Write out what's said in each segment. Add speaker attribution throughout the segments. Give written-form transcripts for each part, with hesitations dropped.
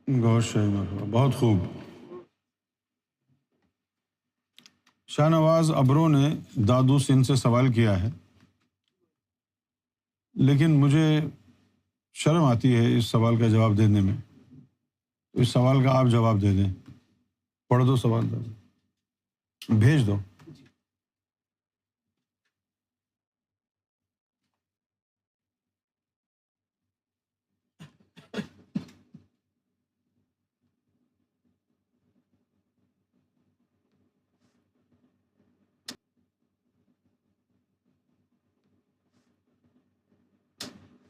Speaker 1: گوھر شاہی مرحبا، بہت خوب۔ شاہ نواز ابرو نے دادو سندھ سے سوال کیا ہے، لیکن مجھے شرم آتی ہے اس سوال کا جواب دینے میں۔ اس سوال کا آپ جواب دے دیں، پڑھ دو سوال، بھیج دو۔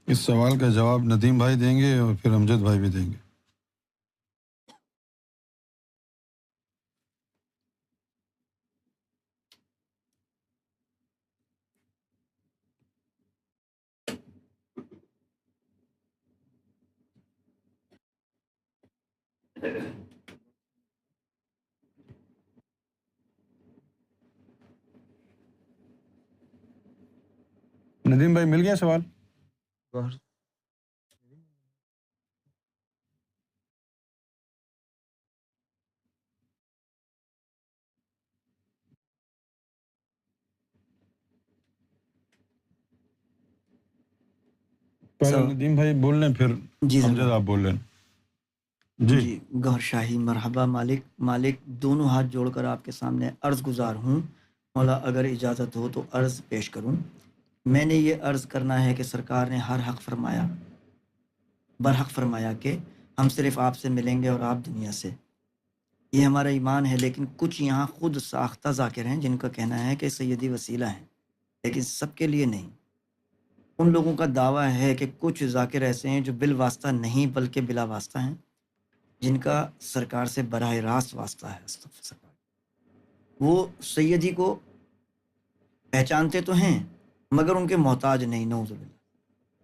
Speaker 1: اس سوال کا جواب ندیم بھائی دیں گے اور پھر امجد بھائی بھی دیں گے۔ ندیم بھائی مل گیا سوال؟ پہلے ندیم بھائی بول لیں، پھر امجد آپ بول لیں۔
Speaker 2: جی گوھر شاہی مرحبا۔ مالک دونوں ہاتھ جوڑ کر آپ کے سامنے عرض گزار ہوں، مولا اگر اجازت ہو تو عرض پیش کروں۔ میں نے یہ عرض کرنا ہے کہ سرکار نے برحق فرمایا کہ ہم صرف آپ سے ملیں گے اور آپ دنیا سے۔ یہ ہمارا ایمان ہے، لیکن کچھ یہاں خود ساختہ ذاکر ہیں جن کا کہنا ہے کہ سیدی وسیلہ ہیں، لیکن سب کے لیے نہیں۔ ان لوگوں کا دعویٰ ہے کہ کچھ ذاکر ایسے ہیں جو بالواسطہ نہیں بلکہ بلا واسطہ ہیں، جن کا سرکار سے براہ راست واسطہ ہے۔ سرکار وہ سیدی کو پہچانتے تو ہیں مگر ان کے محتاج نہیں، نعوذ باللہ۔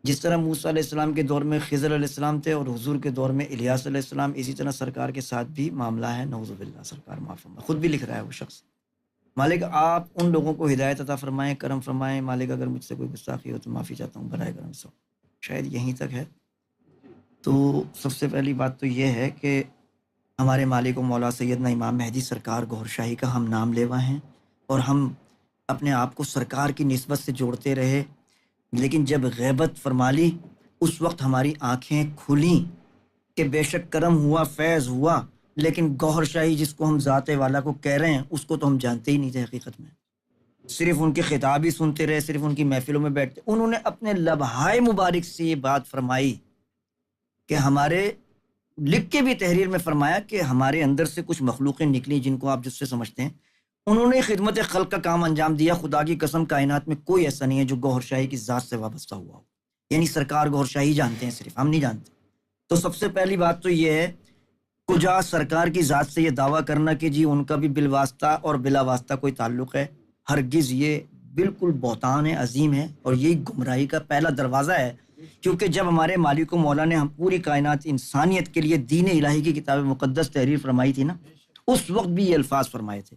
Speaker 2: جس طرح موسیٰ علیہ السلام کے دور میں خضر علیہ السلام تھے اور حضور کے دور میں الیاس علیہ السلام، اسی طرح سرکار کے ساتھ بھی معاملہ ہے، نعوذ باللہ۔ سرکار معاف فرمائے، خود بھی لکھ رہا ہے وہ شخص۔ مالک آپ ان لوگوں کو ہدایت عطا فرمائیں، کرم فرمائیں۔ مالک اگر مجھ سے کوئی گستاخی ہو تو معافی چاہتا ہوں، برائے کرم سے۔ شاید یہیں تک ہے۔ تو سب سے پہلی بات تو یہ ہے کہ ہمارے مالک و مولا سیدنا امام مہدی سرکار گوھر شاہی کا ہم نام لیوا ہیں، اور ہم اپنے آپ کو سرکار کی نسبت سے جوڑتے رہے، لیکن جب غیبت فرما لی اس وقت ہماری آنکھیں کھلیں کہ بے شک کرم ہوا، فیض ہوا، لیکن گوھر شاہی جس کو ہم ذات والا کو کہہ رہے ہیں اس کو تو ہم جانتے ہی نہیں تھے حقیقت میں۔ صرف ان کے خطاب ہی سنتے رہے، صرف ان کی محفلوں میں بیٹھتے۔ انہوں نے اپنے لبہائے مبارک سے یہ بات فرمائی کہ ہمارے لکھ کے بھی تحریر میں فرمایا کہ ہمارے اندر سے کچھ مخلوقیں نکلی جن کو آپ جس سے سمجھتے ہیں۔ انہوں نے خدمت خلق کا کام انجام دیا۔ خدا کی قسم کائنات میں کوئی ایسا نہیں ہے جو گوھر شاہی کی ذات سے وابستہ ہوا ہو، یعنی سرکار گوھر شاہی جانتے ہیں، صرف ہم نہیں جانتے۔ تو سب سے پہلی بات تو یہ ہے، کجا سرکار کی ذات سے یہ دعویٰ کرنا کہ جی ان کا بھی بالواسطہ اور بلا واسطہ کوئی تعلق ہے، ہرگز یہ بالکل بہتان ہے، عظیم ہے، اور یہی گمراہی کا پہلا دروازہ ہے۔ کیونکہ جب ہمارے مالک و مولا نے ہم پوری کائنات انسانیت کے لیے دین الہی کی کتاب مقدس تحریر فرمائی تھی نا، اس وقت بھی یہ الفاظ فرمائے تھے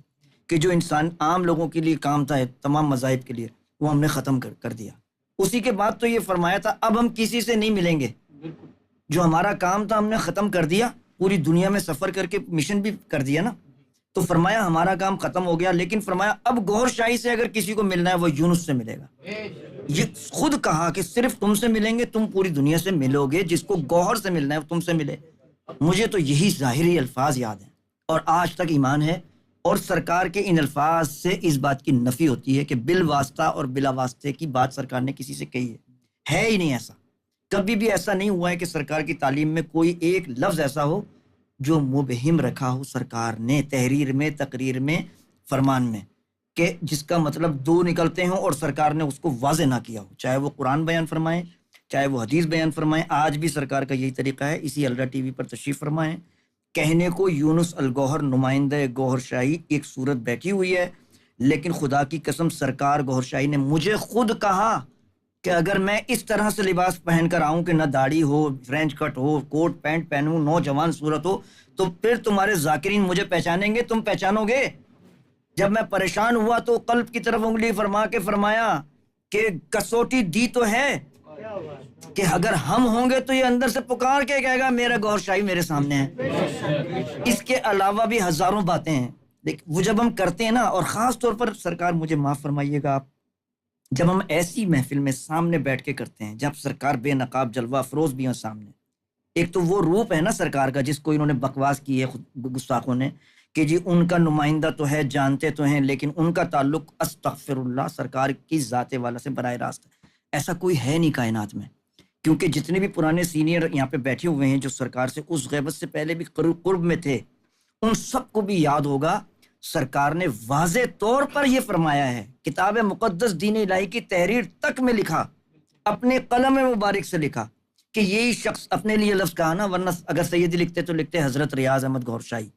Speaker 2: کہ جو انسان عام لوگوں کے لیے کام تھا، تمام مذاہب کے لیے، وہ ہم نے ختم کر دیا۔ اسی کے بعد تو یہ فرمایا تھا اب ہم کسی سے نہیں ملیں گے، جو ہمارا کام تھا ہم نے ختم کر دیا، پوری دنیا میں سفر کر کے مشن بھی کر دیا نا، تو فرمایا ہمارا کام ختم ہو گیا۔ لیکن فرمایا اب گوھر شاہی سے اگر کسی کو ملنا ہے وہ یونس سے ملے گا۔ یہ خود کہا کہ صرف تم سے ملیں گے، تم پوری دنیا سے ملو گے، جس کو گوھر سے ملنا ہے تم سے ملے۔ مجھے تو یہی ظاہری الفاظ یاد ہیں اور آج تک ایمان ہے، اور سرکار کے ان الفاظ سے اس بات کی نفی ہوتی ہے کہ بالواسطہ اور بلا واسطے کی بات سرکار نے کسی سے کہی ہے ہی نہیں۔ ایسا کبھی بھی ایسا نہیں ہوا ہے کہ سرکار کی تعلیم میں کوئی ایک لفظ ایسا ہو جو مبہم رکھا ہو سرکار نے تحریر میں، تقریر میں، فرمان میں، کہ جس کا مطلب دو نکلتے ہوں اور سرکار نے اس کو واضح نہ کیا ہو، چاہے وہ قرآن بیان فرمائیں، چاہے وہ حدیث بیان فرمائیں۔ آج بھی سرکار کا یہی طریقہ ہے۔ اسی الرا ٹی وی پر تشریف فرمائیں، کہنے کو یونس الگوہر نمائندہ گوھر شاہی ایک صورت بیٹھی ہوئی ہے، لیکن خدا کی قسم سرکار گوھر شاہی نے مجھے خود کہا کہ اگر میں اس طرح سے لباس پہن کر آؤں کہ نہ داڑھی ہو، فرینچ کٹ ہو، کوٹ پینٹ پہنوں، نوجوان صورت ہو، تو پھر تمہارے ذاکرین مجھے پہچانیں گے، تم پہچانو گے۔ جب میں پریشان ہوا تو قلب کی طرف انگلی فرما کے فرمایا کہ کسوٹی دی تو ہے کہ اگر ہم ہوں گے تو یہ اندر سے پکار کے کہے گا میرا گوھر شاہی میرے سامنے ہے. اس کے علاوہ بھی ہزاروں باتیں ہیں وہ جب ہم کرتے ہیں نا. اور خاص طور پر سرکار مجھے معاف فرمائیے گا آپ، جب ہم ایسی محفل میں سامنے بیٹھ کے کرتے ہیں جب سرکار بے نقاب جلوہ افروز بھی ہیں سامنے، ایک تو وہ روپ ہے نا سرکار کا جس کو انہوں نے بکواس کی ہے گستاخوں نے کہ جی ان کا نمائندہ تو ہے، جانتے تو ہیں، لیکن ان کا تعلق استغفر اللہ سرکار کی ذات والا سے براہ راست ہے. ایسا کوئی ہے نہیں کائنات میں، کیونکہ جتنے بھی پرانے سینئر یہاں پہ بیٹھے ہوئے ہیں جو سرکار سے اس غیبت سے پہلے بھی قرب میں تھے، ان سب کو بھی یاد ہوگا سرکار نے واضح طور پر یہ فرمایا ہے، کتاب مقدس دین الہی کی تحریر تک میں لکھا، اپنے قلم مبارک سے لکھا کہ یہی شخص، اپنے لیے لفظ کہا نا، ورنہ اگر سیدی لکھتے تو لکھتے حضرت ریاض احمد گوھر شاہی،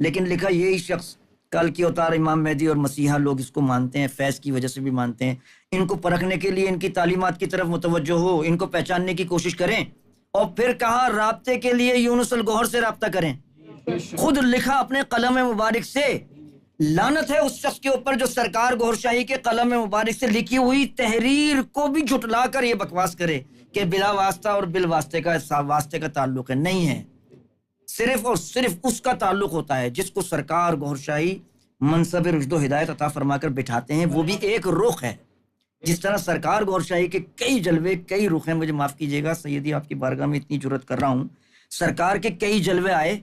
Speaker 2: لیکن لکھا یہی شخص کل کی اوتار امام مہدی اور مسیحا لوگ اس کو مانتے ہیں، فیض کی وجہ سے بھی مانتے ہیں. ان کو پرکھنے کے لیے ان کی تعلیمات کی طرف متوجہ ہو، ان کو پہچاننے کی کوشش کریں. اور پھر کہا رابطے کے لیے یونس الگوھر سے رابطہ کریں. خود لکھا اپنے قلم مبارک سے. لعنت ہے اس شخص کے اوپر جو سرکار گوھر شاہی کے قلم مبارک سے لکھی ہوئی تحریر کو بھی جھٹلا کر یہ بکواس کرے کہ بلا واسطہ اور بالواسطے کا تعلق ہے. نہیں ہے، صرف اور صرف اس کا تعلق ہوتا ہے جس کو سرکار گوھر شاہی منصب رشد و ہدایت عطا فرما کر بٹھاتے ہیں. وہ بھی ایک رخ ہے. جس طرح سرکار گوھر شاہی کے کئی جلوے، کئی رخ ہیں. مجھے معاف کیجیے گا سیدی، آپ کی بارگاہ میں اتنی جرت کر رہا ہوں، سرکار کے کئی جلوے آئے،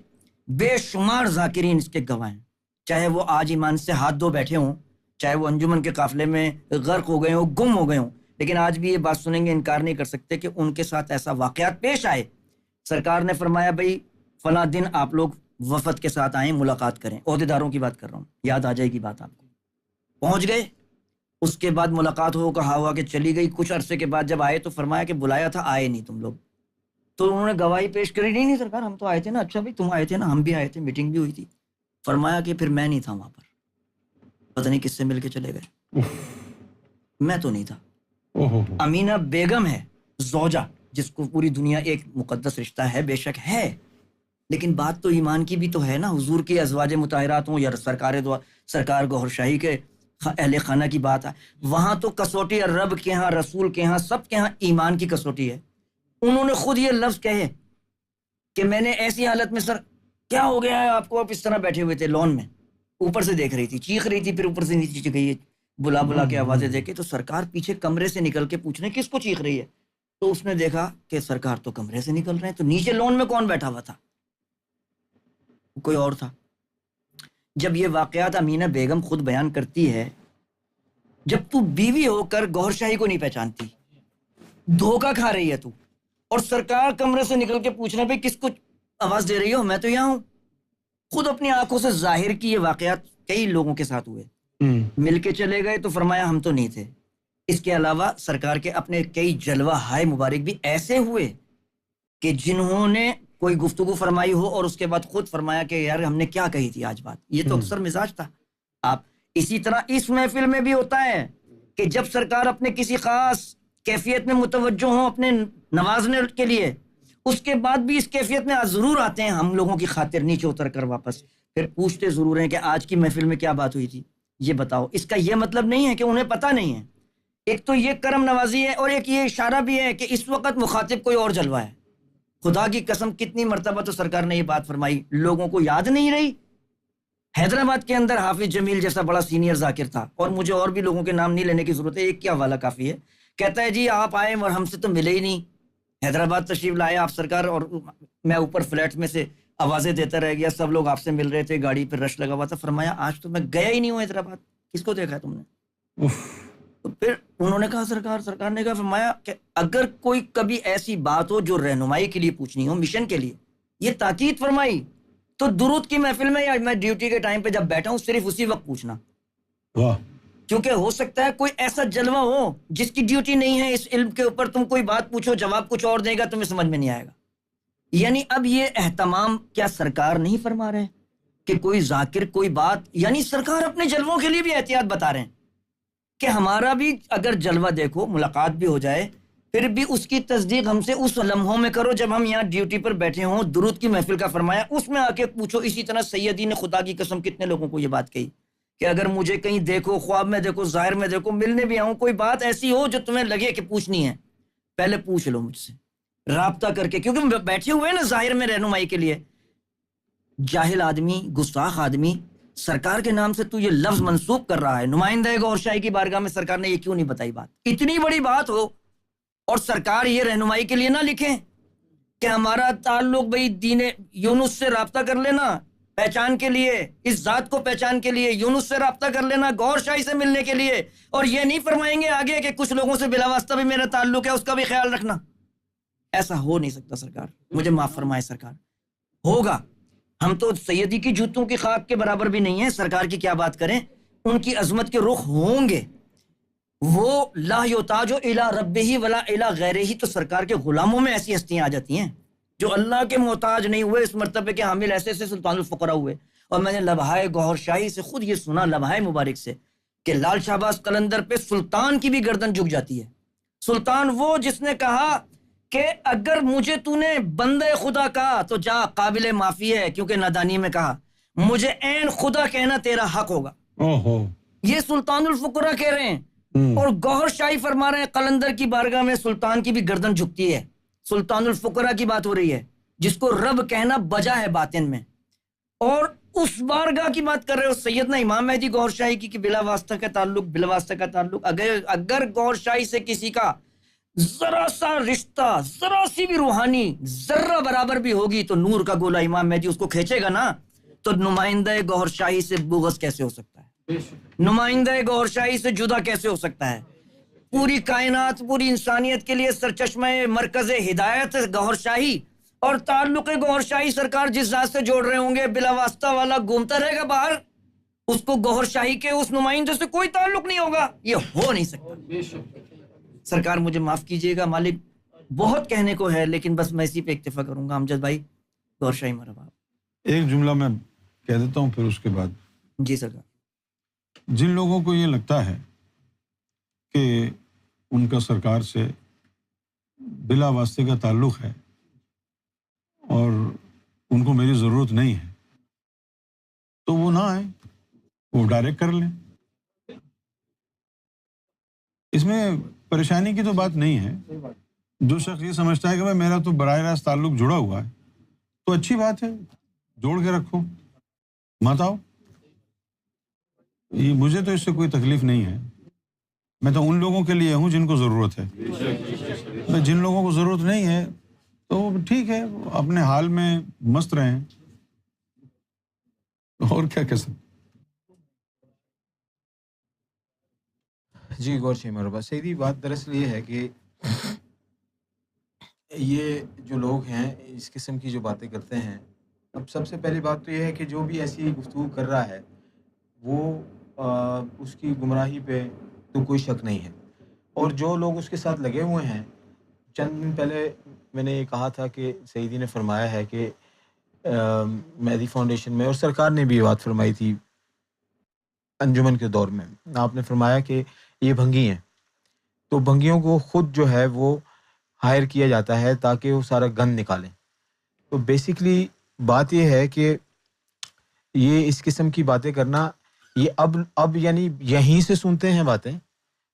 Speaker 2: بے شمار ذاکرین اس کے گواہ ہیں، چاہے وہ آج ایمان سے ہاتھ دھو بیٹھے ہوں، چاہے وہ انجمن کے قافلے میں غرق ہو گئے ہوں، گم ہو گئے ہوں، لیکن آج بھی یہ بات سنیں گے، انکار نہیں کر سکتے کہ ان کے ساتھ ایسا واقعات پیش آئے. سرکار نے فرمایا بھائی فلاں دن آپ لوگ وفد کے ساتھ آئیں، ملاقات کریں. عہدیداروں کی بات کر رہا ہوں، یاد آ جائے گی بات آپ کو. پہنچ گئے، اس کے بعد ملاقات ہو، کہا ہوا کہ چلی گئی. کچھ عرصے کے بعد جب آئے تو فرمایا کہ بلایا تھا، آئے نہیں تم لوگ. تو انہوں نے گواہی پیش کری، نہیں سرکار ہم تو آئے تھے نا. اچھا بھائی تم آئے تھے نا، ہم بھی آئے تھے، میٹنگ بھی ہوئی تھی. فرمایا کہ پھر میں نہیں تھا وہاں پر، پتہ نہیں کس سے مل کے چلے گئے، میں تو نہیں تھا. امینہ بیگم ہے زوجہ، جس کو پوری دنیا ایک مقدس رشتہ ہے، بے شک ہے، لیکن بات تو ایمان کی بھی تو ہے نا. حضور کے ازواج مطہرات ہوں یا سرکار گوھر شاہی کے اہل خانہ کی بات ہے، وہاں تو کسوٹی رب کے ہاں، رسول کے ہاں، سب کے ہاں ایمان کی کسوٹی ہے. انہوں نے خود یہ لفظ کہے کہ میں نے ایسی حالت میں، سر کیا ہو گیا ہے آپ کو، آپ اس طرح بیٹھے ہوئے تھے لون میں، اوپر سے دیکھ رہی تھی، چیخ رہی تھی، پھر اوپر سے نیچے گئی، بلا بلا کے آوازیں دے کے. تو سرکار پیچھے کمرے سے نکل کے پوچھ رہے کس کو چیخ رہی ہے. تو اس نے دیکھا کہ سرکار تو کمرے سے نکل رہے ہیں، تو نیچے لون میں کون بیٹھا ہوا تھا؟ کوئی اور تھا. جب یہ واقعات امینہ بیگم خود بیان کرتی ہے، جب تو بیوی ہو کر گوھر شاہی کو نہیں پہچانتی، دھوکہ کھا رہی ہے تو، اور سرکار کمرے سے نکل کے پوچھنا بھائی کس کو آواز دے رہی ہو، میں تو یہاں ہوں. خود اپنی آنکھوں سے ظاہر کی یہ واقعات کئی لوگوں کے ساتھ ہوئے. مل کے چلے گئے تو فرمایا ہم تو نہیں تھے. اس کے علاوہ سرکار کے اپنے کئی جلوہ ہائے مبارک بھی ایسے ہوئے کہ جنہوں نے کوئی گفتگو فرمائی ہو اور اس کے بعد خود فرمایا کہ یار ہم نے کیا کہی تھی آج بات. یہ تو اکثر مزاج تھا. آپ اسی طرح اس محفل میں بھی ہوتا ہے کہ جب سرکار اپنے کسی خاص کیفیت میں متوجہ ہوں اپنے نوازنے کے لیے، اس کے بعد بھی اس کیفیت میں ضرور آتے ہیں ہم لوگوں کی خاطر نیچے اتر کر واپس، پھر پوچھتے ضرور ہیں کہ آج کی محفل میں کیا بات ہوئی تھی، یہ بتاؤ. اس کا یہ مطلب نہیں ہے کہ انہیں پتہ نہیں ہے. ایک تو یہ کرم نوازی ہے، اور ایک یہ اشارہ بھی ہے کہ اس وقت مخاطب کوئی اور جلوہ ہے. خدا کی قسم کتنی مرتبہ تو سرکار نے یہ بات فرمائی، لوگوں کو یاد نہیں رہی. حیدرآباد کے اندر حافظ جمیل جیسا بڑا سینئر ذاکر تھا، اور مجھے اور بھی لوگوں کے نام نہیں لینے کی ضرورت ہے، ایک کیا حوالہ کافی ہے. کہتا ہے جی آپ آئے اور ہم سے تو ملے ہی نہیں، حیدرآباد تشریف لائے آپ سرکار، اور میں اوپر فلیٹ میں سے آوازیں دیتا رہ گیا، سب لوگ آپ سے مل رہے تھے، گاڑی پہ رش لگا ہوا تھا. فرمایا آج تو میں گیا ہی نہیں ہوں حیدرآباد، کس کو دیکھا ہے تم نے؟ تو پھر انہوں نے کہا سرکار نے کہا، فرمایا کہ اگر کوئی کبھی ایسی بات ہو جو رہنمائی کے لیے پوچھنی ہو، مشن کے لیے، یہ تاکید فرمائی، تو درود کی محفل میں یا میں ڈیوٹی کے ٹائم پہ جب بیٹھا ہوں صرف اسی وقت پوچھنا. کیونکہ ہو سکتا ہے کوئی ایسا جلوہ ہو جس کی ڈیوٹی نہیں ہے اس علم کے اوپر، تم کوئی بات پوچھو جواب کچھ اور دے گا، تمہیں سمجھ میں نہیں آئے گا. یعنی اب یہ اہتمام کیا سرکار نہیں فرما رہے کہ کوئی ذاکر کوئی بات، یعنی سرکار اپنے جلووں کے لیے بھی احتیاط بتا رہے ہیں کہ ہمارا بھی اگر جلوہ دیکھو، ملاقات بھی ہو جائے، پھر بھی اس کی تصدیق ہم سے اس لمحوں میں کرو جب ہم یہاں ڈیوٹی پر بیٹھے ہوں. درود کی محفل کا فرمایا، اس میں آ کے پوچھو. اسی طرح سیدی نے خدا کی قسم کتنے لوگوں کو یہ بات کہی کہ اگر مجھے کہیں دیکھو، خواب میں دیکھو، ظاہر میں دیکھو، ملنے بھی آؤں، کوئی بات ایسی ہو جو تمہیں لگے کہ پوچھنی ہے، پہلے پوچھ لو مجھ سے رابطہ کر کے، کیونکہ بیٹھے ہوئے نا ظاہر میں رہنمائی کے لیے. جاہل آدمی، گستاخ آدمی، سرکار کے نام سے تو یہ لفظ منسوب کر رہا ہے. نمائندہ گوھر شاہی کی بارگاہ میں سرکار نے یہ کیوں نہیں بتائی بات؟ اتنی بڑی بات ہو اور سرکار یہ رہنمائی کے لیے نہ لکھیں کہ ہمارا تعلق بھئی دین یونس سے رابطہ کر لینا پہچان کے لیے، اس ذات کو پہچان کے لیے، یونس سے رابطہ کر لینا گوھر شاہی سے ملنے کے لیے، اور یہ نہیں فرمائیں گے آگے کہ کچھ لوگوں سے بلا واسطہ بھی میرا تعلق ہے، اس کا بھی خیال رکھنا. ایسا ہو نہیں سکتا سرکار، مجھے معاف فرمائے سرکار. ہوگا، ہم تو سیدی کی جوتوں کی خاک کے برابر بھی نہیں ہیں، سرکار کی کیا بات کریں. ان کی عظمت کے رخ ہوں گے. وہ لا یحتاج الی ربہ ولا الی غیرہ، تو سرکار کے غلاموں میں ایسی ہستیاں آ جاتی ہیں جو اللہ کے محتاج نہیں ہوئے، اس مرتبے کے حامل ایسے ایسے سلطان الفقراء ہوئے. اور میں نے لبھائے گوھر شاہی سے خود یہ سنا، لبھائے مبارک سے، کہ لال شہباز قلندر پہ سلطان کی بھی گردن جھک جاتی ہے. سلطان وہ جس نے کہا کہ اگر مجھے تو نے بندے خدا کہا تو جا، قابل معافی ہے کیونکہ نادانی میں کہا، مجھے عین خدا کہنا تیرا حق ہوگا. یہ سلطان الفقراء کہہ رہے ہیں، اور گوھر شاہی فرما رہے ہیں قلندر کی بارگاہ میں سلطان کی بھی گردن جھکتی ہے. سلطان الفقراء کی بات ہو رہی ہے جس کو رب کہنا بجا ہے باطن میں، اور اس بارگاہ کی بات کر رہے ہو سیدنا امام مہدی گوھر شاہی کی بلا واسطہ کا تعلق، بلا واسطہ کا تعلق. اگر گوھر شاہی سے کسی کا ذرا سا رشتہ، ذرا سی بھی روحانی ذرہ برابر بھی ہوگی تو نور کا گولا امام مہدی اس کو کھینچے گا نا. تو نمائندہ گوھر شاہی سے بغض کیسے ہو سکتا ہے؟ نمائندہ گوھر شاہی سے جدا کیسے ہو سکتا ہے؟ پوری کائنات، پوری انسانیت کے لیے سرچشمہ مرکز ہدایت گوھر شاہی، اور تعلق گوھر شاہی سرکار جس ذات سے جوڑ رہے ہوں گے بلا واسطہ والا گھومتا رہے گا باہر، اس کو گوھر شاہی کے اس نمائندے سے کوئی تعلق نہیں ہوگا. یہ ہو نہیں سکتا. سرکار مجھے معاف کیجئے گا مالک، بہت کہنے کو ہے لیکن بس میں اسی پہ اکتفا کروں گا. امجد بھائی گوھر شاہی مرحبا.
Speaker 1: ایک جملہ میں کہہ دیتا ہوں پھر اس کے بعد.
Speaker 2: جی سرکار.
Speaker 1: جن لوگوں کو یہ لگتا ہے کہ ان کا سرکار سے بلا واسطے کا تعلق ہے اور ان کو میری ضرورت نہیں ہے تو وہ نہ آئیں، وہ ڈائریکٹ کر لیں. اس میں پریشانی کی تو بات نہیں ہے. جو شخص یہ سمجھتا ہے کہ بھائی میرا تو براہ راست تعلق جڑا ہوا ہے تو اچھی بات ہے، جوڑ کے رکھو، مت آؤ. یہ مجھے تو اس سے کوئی تکلیف نہیں ہے. میں تو ان لوگوں کے لیے ہوں جن کو ضرورت ہے. جن لوگوں کو ضرورت نہیں ہے تو ٹھیک ہے، اپنے حال میں مست رہیں، اور کیا کہہ سکتے.
Speaker 3: جی گوھر شاہی مرحبا. سیدھی بات دراصل یہ ہے کہ یہ جو لوگ ہیں اس قسم کی جو باتیں کرتے ہیں، اب سب سے پہلی بات تو یہ ہے کہ جو بھی ایسی گفتگو کر رہا ہے وہ اس کی گمراہی پہ تو کوئی شک نہیں ہے. اور جو لوگ اس کے ساتھ لگے ہوئے ہیں، چند دن پہلے میں نے یہ کہا تھا کہ سیدی نے فرمایا ہے کہ مہدی فاؤنڈیشن میں، اور سرکار نے بھی یہ بات فرمائی تھی انجمن کے دور میں، آپ نے فرمایا کہ یہ بھنگی ہیں تو بھنگیوں کو خود جو ہے وہ ہائر کیا جاتا ہے تاکہ وہ سارا گند نکالیں. تو بیسیکلی بات یہ ہے کہ یہ اس قسم کی باتیں کرنا، یہ اب یعنی یہیں سے سنتے ہیں باتیں.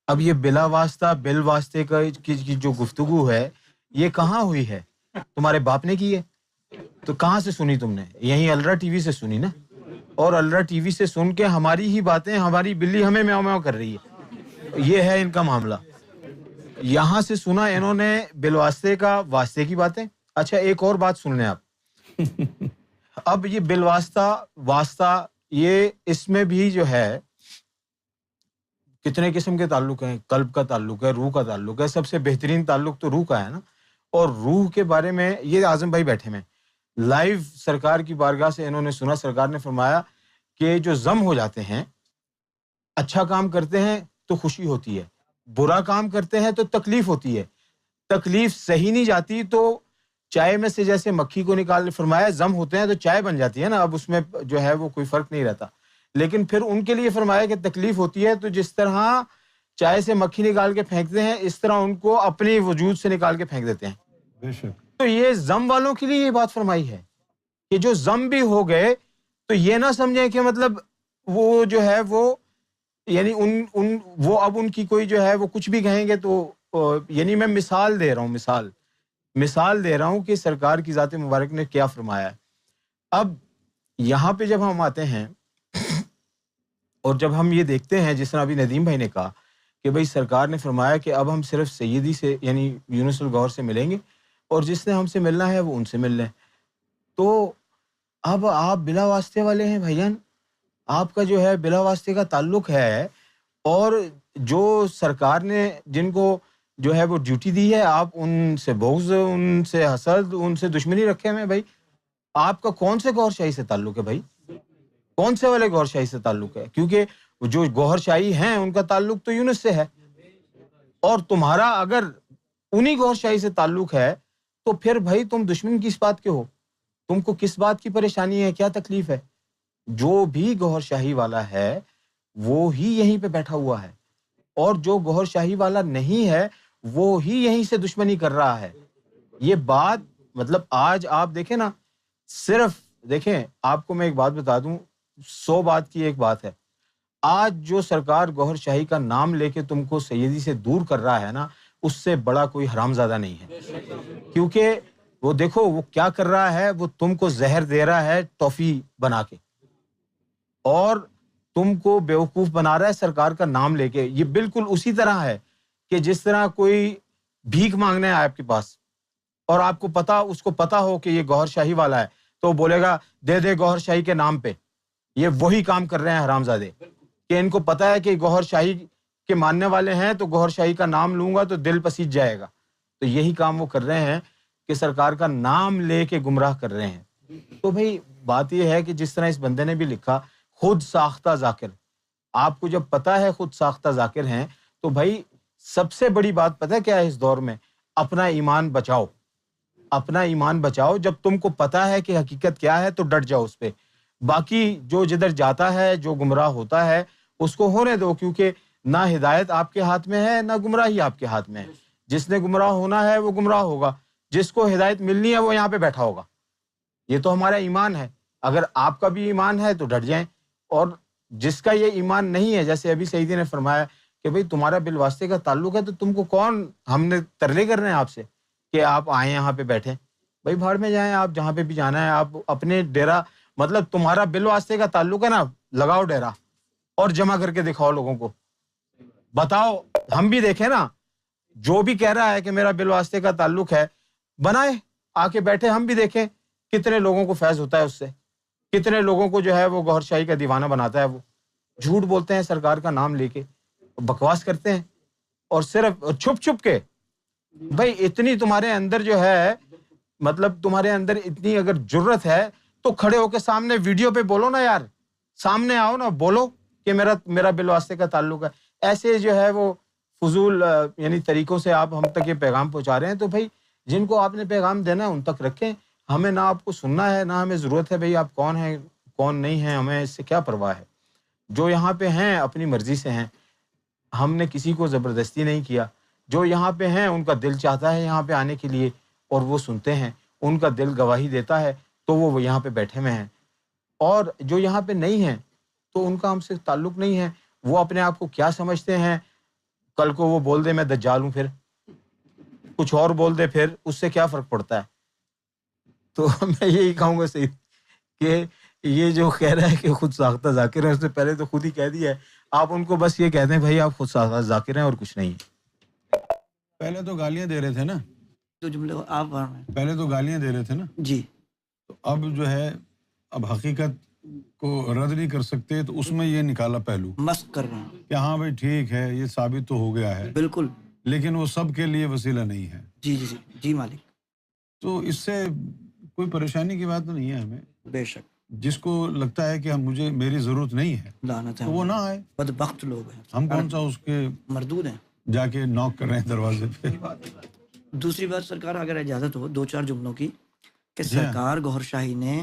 Speaker 3: اب یہ بلا واسطہ بل واسطے کی جو گفتگو ہے یہ کہاں ہوئی ہے؟ تمہارے باپ نے کی ہے تو کہاں سے سنی تم نے؟ یہیں الرا ٹی وی سے سنی نا. اور الرا ٹی وی سے سن کے ہماری ہی باتیں، ہماری بلی ہمیں میاؤ میاؤ کر رہی ہے. یہ ہے ان کا معاملہ. یہاں سے سنا انہوں نے بالواسطے کا، واسطے کی باتیں. اچھا ایک اور بات سن لیں آپ. اب یہ واسطہ یہ اس میں بھی جو ہے کتنے قسم کے تعلق ہیں. قلب کا تعلق ہے، روح کا تعلق ہے. سب سے بہترین تعلق تو روح کا ہے نا. اور روح کے بارے میں یہ اعظم بھائی بیٹھے میں لائیو سرکار کی بارگاہ سے انہوں نے سنا، سرکار نے فرمایا کہ جو ضم ہو جاتے ہیں، اچھا کام کرتے ہیں تو خوشی ہوتی ہے، برا کام کرتے ہیں تو تکلیف ہوتی ہے. تکلیف صحیح نہیں جاتی تو چائے میں سے جیسے مکھی کو نکال، فرمایا ضم ہوتے ہیں تو چائے بن جاتی ہے نا. اب اس میں جو ہے وہ کوئی فرق نہیں رہتا. لیکن پھر ان کے لیے فرمایا کہ تکلیف ہوتی ہے تو جس طرح چائے سے مکھی نکال کے پھینکتے ہیں اس طرح ان کو اپنے وجود سے نکال کے پھینک دیتے ہیں.
Speaker 1: بے شک.
Speaker 3: تو یہ ضم والوں کے لیے یہ بات فرمائی ہے کہ جو ضم بھی ہو گئے تو یہ نہ سمجھیں کہ مطلب وہ جو ہے وہ یعنی وہ اب ان کی کوئی جو ہے وہ کچھ بھی کہیں گے تو یعنی میں مثال دے رہا ہوں کہ سرکار کی ذات مبارک نے کیا فرمایا ہے. اب یہاں پہ جب ہم آتے ہیں اور جب ہم یہ دیکھتے ہیں جس طرح ابھی ندیم بھائی نے کہا کہ بھئی سرکار نے فرمایا کہ اب ہم صرف سیدی سے یعنی یونس الغور سے ملیں گے اور جس نے ہم سے ملنا ہے وہ ان سے مل لیں. تو اب آپ بلا واسطے والے ہیں بھائی جان, آپ کا جو ہے بلا واسطے کا تعلق ہے, اور جو سرکار نے جن کو جو ہے وہ ڈیوٹی دی ہے آپ ان سے بغض, ان سے حسد, ان سے دشمنی رکھے ہوئے ہیں. بھائی آپ کا کون سے گوھر شاہی سے تعلق ہے بھائی؟ کون سے والے گوھر شاہی سے تعلق ہے؟ کیونکہ جو گوھر شاہی ہیں ان کا تعلق تو یونس سے ہے, اور تمہارا اگر انہی گوھر شاہی سے تعلق ہے تو پھر بھائی تم دشمن کس بات کے ہو؟ تم کو کس بات کی پریشانی ہے, کیا تکلیف ہے؟ جو بھی گوھر شاہی والا ہے وہ ہی یہیں پہ بیٹھا ہوا ہے, اور جو گوھر شاہی والا نہیں ہے وہ ہی یہیں سے دشمنی کر رہا ہے. یہ بات مطلب آج آپ دیکھیں نا, صرف دیکھیں آپ کو میں ایک بات بتا دوں, 100 بات کی ایک بات ہے, آج جو سرکار گوھر شاہی کا نام لے کے تم کو سیدی سے دور کر رہا ہے نا, اس سے بڑا کوئی حرامزادہ نہیں ہے. کیونکہ وہ دیکھو وہ کیا کر رہا ہے, وہ تم کو زہر دے رہا ہے ٹافی بنا کے, اور تم کو بیوقوف بنا رہا ہے سرکار کا نام لے کے. یہ بالکل اسی طرح ہے کہ جس طرح کوئی بھیک مانگنے آئے آپ کے پاس اور آپ کو پتا, اس کو پتا ہو کہ یہ گوھر شاہی والا ہے, تو بولے گا دے دے گوھر شاہی کے نام پہ. یہ وہی کام کر رہے ہیں حرامزادے, کہ ان کو پتا ہے کہ گوھر شاہی کے ماننے والے ہیں تو گوھر شاہی کا نام لوں گا تو دل پسیج جائے گا. تو یہی کام وہ کر رہے ہیں کہ سرکار کا نام لے کے گمراہ کر رہے ہیں. تو بھئی بات یہ ہے کہ جس طرح اس بندے نے بھی لکھا خود ساختہ ذاکر, آپ کو جب پتا ہے خود ساختہ ذاکر ہیں تو بھائی سب سے بڑی بات پتہ ہے کیا ہے اس دور میں؟ اپنا ایمان بچاؤ, اپنا ایمان بچاؤ. جب تم کو پتا ہے کہ حقیقت کیا ہے تو ڈٹ جاؤ اس پہ. باقی جو جدھر جاتا ہے, جو گمراہ ہوتا ہے, اس کو ہونے دو, کیونکہ نہ ہدایت آپ کے ہاتھ میں ہے نہ گمراہی آپ کے ہاتھ میں ہے. جس نے گمراہ ہونا ہے وہ گمراہ ہوگا, جس کو ہدایت ملنی ہے وہ یہاں پہ بیٹھا ہوگا. یہ تو ہمارا ایمان ہے. اگر آپ کا بھی ایمان ہے تو ڈٹ جائیں, اور جس کا یہ ایمان نہیں ہے, جیسے ابھی سیدی نے فرمایا کہ بھئی تمہارا بالواسطے کا تعلق ہے تو تم کو کون, ہم نے ترلے کرنے ہیں آپ سے کہ آپ آئیں یہاں پہ بیٹھیں. بھائی بھاڑ میں جائیں, آپ جہاں پہ بھی جانا ہے آپ اپنے ڈیرا, مطلب تمہارا بالواسطے کا تعلق ہے نا, لگاؤ ڈیرا اور جمع کر کے دکھاؤ لوگوں کو, بتاؤ, ہم بھی دیکھیں نا. جو بھی کہہ رہا ہے کہ میرا بالواسطے کا تعلق ہے, بنائے, آ کے بیٹھے, ہم بھی دیکھیں کتنے لوگوں کو فیض ہوتا ہے اس سے, کتنے لوگوں کو جو ہے وہ گوھر شاہی کا دیوانہ بناتا ہے. وہ جھوٹ بولتے ہیں سرکار کا نام لے کے, بکواس کرتے ہیں, اور صرف چھپ چھپ کے. بھائی اتنی تمہارے اندر جو ہے, مطلب تمہارے اندر اتنی اگر جرت ہے تو کھڑے ہو کے سامنے ویڈیو پہ بولو نا یار, سامنے آؤ نا, بولو کہ میرا بالواسطے کا تعلق ہے. ایسے جو ہے وہ فضول یعنی طریقوں سے آپ ہم تک یہ پیغام پہنچا رہے ہیں. تو بھائی جن کو آپ نے پیغام دینا ہے ان تک رکھیں. ہمیں نہ آپ کو سننا ہے نہ ہمیں ضرورت ہے بھئی آپ کون ہیں کون نہیں ہیں, ہمیں اس سے کیا پرواہ ہے. جو یہاں پہ ہیں اپنی مرضی سے ہیں, ہم نے کسی کو زبردستی نہیں کیا. جو یہاں پہ ہیں ان کا دل چاہتا ہے یہاں پہ آنے کے لیے اور وہ سنتے ہیں, ان کا دل گواہی دیتا ہے تو وہ یہاں پہ بیٹھے ہوئے ہیں. اور جو یہاں پہ نہیں ہیں تو ان کا ہم سے تعلق نہیں ہے. وہ اپنے آپ کو کیا سمجھتے ہیں, کل کو وہ بول دے میں دجال ہوں, پھر کچھ اور بول دے, پھر اس سے کیا فرق پڑتا ہے. تو میں یہی کہوں گا سید کہ یہ جو کہہ رہا ہے کہ خود ساختہ ذاکر ہے, اس نے پہلے تو خود ہی کہہ دیا ہے. آپ ان کو بس یہ کہتے ہیں بھائی آپ خود ساختہ ذاکر ہیں اور کچھ نہیں.
Speaker 1: پہلے تو گالیاں دے رہے تھے نا,
Speaker 2: تو جملے آپ
Speaker 1: پہلے تو گالیاں دے رہے تھے نا
Speaker 2: جی,
Speaker 1: تو اب جو ہے اب حقیقت کو رد نہیں کر سکتے تو اس میں یہ نکالا پہلو
Speaker 2: مسخ کر رہے ہیں
Speaker 1: کہ ہاں بھائی ٹھیک ہے یہ ثابت تو ہو گیا ہے,
Speaker 2: بالکل,
Speaker 1: لیکن وہ سب کے لیے وسیلہ نہیں ہے.
Speaker 2: جی جی جی جی مالک,
Speaker 1: تو اس سے کوئی پریشانی کی بات نہیں ہے ہمیں.
Speaker 2: بے شک,
Speaker 1: جس کو لگتا ہے کہ مجھے میری ضرورت نہیں ہے
Speaker 2: لعنت ہے
Speaker 1: تو وہ نہ آئے.
Speaker 2: بدبخت لوگ ہیں,
Speaker 1: ہم کون سا اس کے
Speaker 2: مردود ہیں.
Speaker 1: جا کے نوک کر رہے ہیں دروازے پہ.
Speaker 2: دوسری بات سرکار اگر اجازت ہو 2-4 جملوں کی, کہ
Speaker 1: جی ہاں.
Speaker 2: سرکار گوھر شاہی نے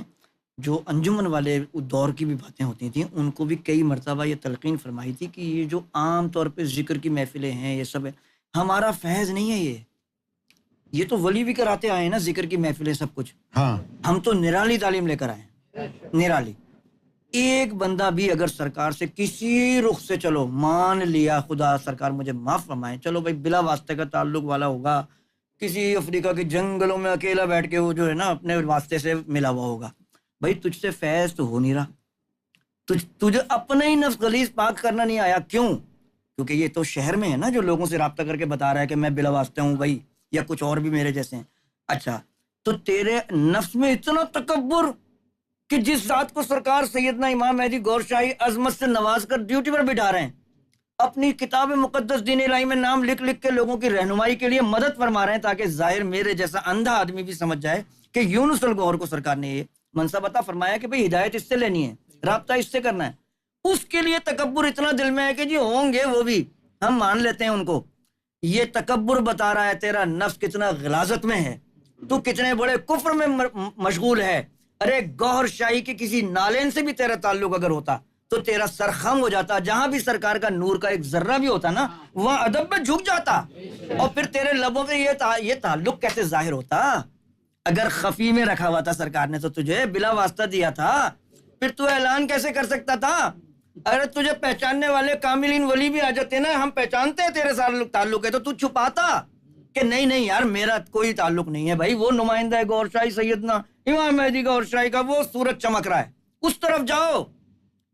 Speaker 2: جو انجمن والے دور کی بھی باتیں ہوتی تھیں ان کو بھی کئی مرتبہ یہ تلقین فرمائی تھی کہ یہ جو عام طور پہ ذکر کی محفلیں ہیں یہ سب ہے, ہمارا فیض نہیں ہے, یہ تو ولی بھی کراتے آئے ہیں نا ذکر کی محفلیں سب کچھ.
Speaker 1: ہاں
Speaker 2: ہم تو نرالی تعلیم لے کر آئے ہیں, نرالی. ایک بندہ بھی اگر سرکار سے کسی رخ سے چلو مان لیا، خدا سرکار مجھے معاف فرمائے، چلو بھائی بلا واسطے کا تعلق والا ہوگا، کسی افریقہ کے جنگلوں میں اکیلا بیٹھ کے وہ جو ہے نا اپنے واسطے سے ملا ہوا ہوگا، بھائی تجھ سے فیض تو ہو نہیں رہا، تجھے اپنا ہی نفس غلیظ پاک کرنا نہیں آیا، کیوں؟ کیونکہ یہ تو شہر میں ہے نا جو لوگوں سے رابطہ کر کے بتا رہا ہے کہ میں بلا واسطے ہوں بھائی، یا کچھ اور بھی میرے جیسے ہیں۔ اچھا تو تیرے نفس میں اتنا تکبر کہ جس ذات کو سرکار سیدنا امام مہدی گور شاہی عظمت سے نواز کر ڈیوٹی پر بٹھا رہے ہیں، اپنی کتاب مقدس دین الہی میں نام لکھ لکھ کے لوگوں کی رہنمائی کے لیے مدد فرما رہے ہیں، تاکہ ظاہر میرے جیسا اندھا آدمی بھی سمجھ جائے کہ یونس الگوہر کو سرکار نے یہ منصب عطا فرمایا کہ بھئی ہدایت اس سے لینی ہے، رابطہ اس سے کرنا ہے۔ اس کے لیے تکبر اتنا دل میں ہے کہ جی ہوں گے وہ بھی، ہم مان لیتے ہیں ان کو۔ یہ تکبر بتا رہا ہے تیرا نفس کتنا غلاظت میں ہے، تو کتنے بڑے کفر میں مشغول ہے۔ ارے گوہر شاہی کے کسی نالین سے بھی تیرا تعلق اگر ہوتا تو تیرا سر خم ہو جاتا، جہاں بھی سرکار کا نور کا ایک ذرہ بھی ہوتا نا وہاں ادب میں جھک جاتا، اور پھر تیرے لبوں پہ یہ تعلق کیسے ظاہر ہوتا؟ اگر خفی میں رکھا ہوا تھا سرکار نے تو تجھے بلا واسطہ دیا تھا، پھر تو اعلان کیسے کر سکتا تھا؟ اگر تجھے پہچاننے والے کاملین ولی بھی آ جاتے نا، ہم پہچانتے ہیں تیرے ساتھ تعلق ہے، تو چھپاتا کہ نہیں یار میرا کوئی تعلق نہیں ہے، بھائی وہ نمائندہ ہے گور شاہی سیدنا امام مہدی گور شاہی کا، وہ سورج چمک رہا ہے، اس طرف جاؤ۔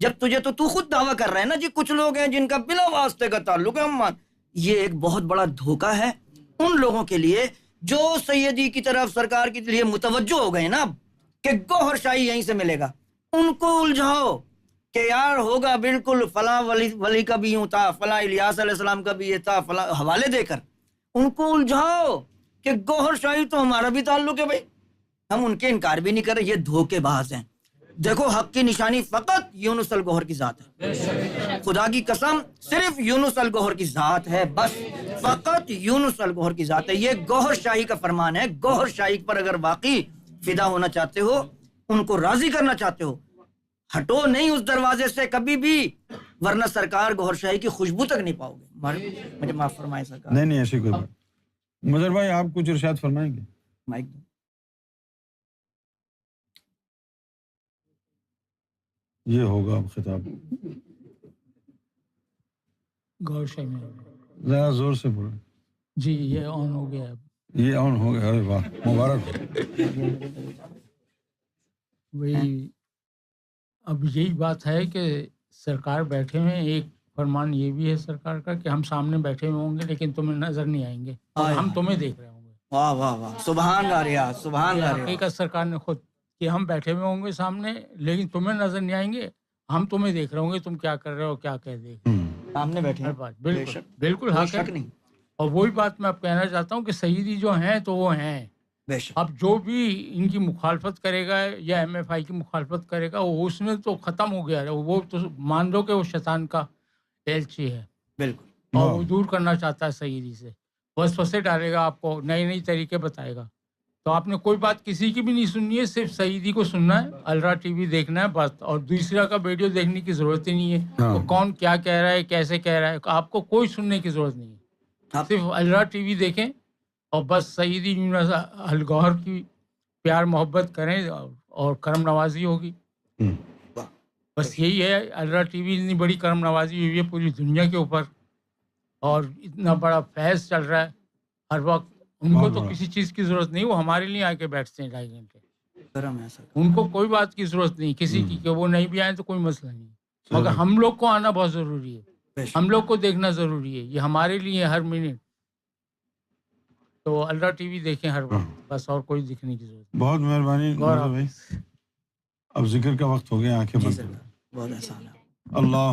Speaker 2: جب تجھے تو خود دعویٰ کر رہا ہے نا جی کچھ لوگ ہیں جن کا بلا واسطے کا تعلق ہے، ہم مان۔ یہ ایک بہت بڑا دھوکہ ہے ان لوگوں کے لیے جو سیدی کی طرف سرکار کے لیے متوجہ ہو گئے نا کہ گوہر شاہی یہیں سے ملے گا، ان کو الجھاؤ کہ یار ہوگا بالکل فلاں ولی کا بھی یوں تھا، فلاں الیاس علیہ السلام کا بھی یہ تھا، فلاں حوالے دے کر ان کو الجھاؤ کہ گوہر شاہی تو ہمارا بھی تعلق ہے بھائی، ہم ان کے انکار بھی نہیں کر رہے، یہ دھوکے باز ہیں۔ دیکھو حق کی نشانی فقط یونس الگوہر کی ذات ہے، خدا کی قسم صرف یونس الگوہر کی ذات ہے، بس فقط یونس الگوہر کی ذات ہے۔ یہ گوہر شاہی کا فرمان ہے، گوہر شاہی پر اگر واقعی فدا ہونا چاہتے ہو، ان کو راضی کرنا چاہتے ہو، ہٹو نہیں اس دروازے سے کبھی بھی، ورنہ سرکار گوہر شاہی کی خوشبو تک نہیں پاؤ گے۔ مجھے معاف فرمائے سرکار۔
Speaker 1: نہیں ایسی کوئی بات۔ مظہر بھائی آپ کچھ ارشاد فرمائیں گے؟
Speaker 2: مائک
Speaker 1: یہ ہوگا اب خطاب،
Speaker 4: گور شاہی میں
Speaker 1: ذرا زور سے بولیں۔
Speaker 4: جی یہ آن ہو گیا اب،
Speaker 1: یہ آن ہو گیا، ارے واہ مبارک ہو۔
Speaker 4: وہی اب یہی بات ہے کہ سرکار بیٹھے ہوئے ہیں، ایک فرمان یہ بھی ہے سرکار کا کہ ہم سامنے بیٹھے ہوئے ہوں گے لیکن تمہیں نظر نہیں آئیں گے، ہم تمہیں دیکھ رہے ہوں گے۔
Speaker 2: واہ واہ واہ، سبحان اللہ ریاض، سبحان اللہ ریاض۔
Speaker 4: حقیقت سرکار نے خود کہ ہم بیٹھے ہوئے ہوں گے سامنے لیکن تمہیں نظر نہیں آئیں گے، ہم تمہیں دیکھ رہے ہوں گے، تم کیا کر رہے ہو، کیا کہہ دے گے۔
Speaker 2: سامنے بیٹھے
Speaker 4: ہر
Speaker 2: ہیں،
Speaker 4: بات
Speaker 2: بے
Speaker 4: بالکل
Speaker 2: شک،
Speaker 4: بالکل
Speaker 2: کوئی
Speaker 4: حق ہے۔
Speaker 2: شک نہیں،
Speaker 4: اور وہی بات میں اب کہنا چاہتا ہوں کہ سیدی جو ہیں تو وہ ہیں،
Speaker 2: بے شک۔
Speaker 4: اب جو بھی ان کی مخالفت کرے گا یا ایم ایف آئی کی مخالفت کرے گا وہ اس میں تو ختم ہو گیا ہے، وہ تو مان لو کہ وہ شیطان کا ایلچی ہے،
Speaker 2: بالکل،
Speaker 4: اور وہ دور کرنا چاہتا ہے سیدی سے، وسوسے ڈالے گا، آپ کو نئے نئے طریقے بتائے گا۔ تو آپ نے کوئی بات کسی کی بھی نہیں سننی ہے، صرف سیدی کو سننا ہے، الرا ٹی وی دیکھنا ہے بس، اور دوسرا کا ویڈیو دیکھنے کی ضرورت ہی نہیں ہے، وہ کون کیا کہہ رہا ہے، کیسے کہہ رہا ہے، آپ کو کوئی سننے کی ضرورت نہیں ہے، صرف الرا ٹی وی دیکھیں اور بس سیدی یونس الگوہر کی پیار محبت کریں اور کرم نوازی ہوگی۔ بس یہی ہے، الرا ٹی وی اتنی بڑی کرم نوازی ہوئی ہے پوری دنیا کے اوپر، اور اتنا بڑا فیض چل رہا ہے ہر وقت، ان کو تو کسی چیز کی ضرورت نہیں، وہ ہمارے لیے آ کے بیٹھتے ہیں 2.5 گھنٹے،
Speaker 2: کرم ہے سرکار،
Speaker 4: ان کو کوئی بات کی ضرورت نہیں کسی کی، کہ وہ نہیں بھی آئیں تو کوئی مسئلہ نہیں، مگر ہم لوگ کو آنا بہت ضروری ہے، ہم لوگ کو دیکھنا ضروری ہے، یہ ہمارے لیے ہر منٹ۔ تو الرا ٹی وی دیکھیں ہر وقت، بس اور کوئی دکھنے کی ضرورت
Speaker 1: بہت مہربانی
Speaker 4: نہیں۔
Speaker 1: بھائی، اب ذکر کا وقت ہو گیا، آنکھیں
Speaker 2: جی
Speaker 1: بند
Speaker 2: سرکار، بہت احسان ہے۔
Speaker 1: اللہ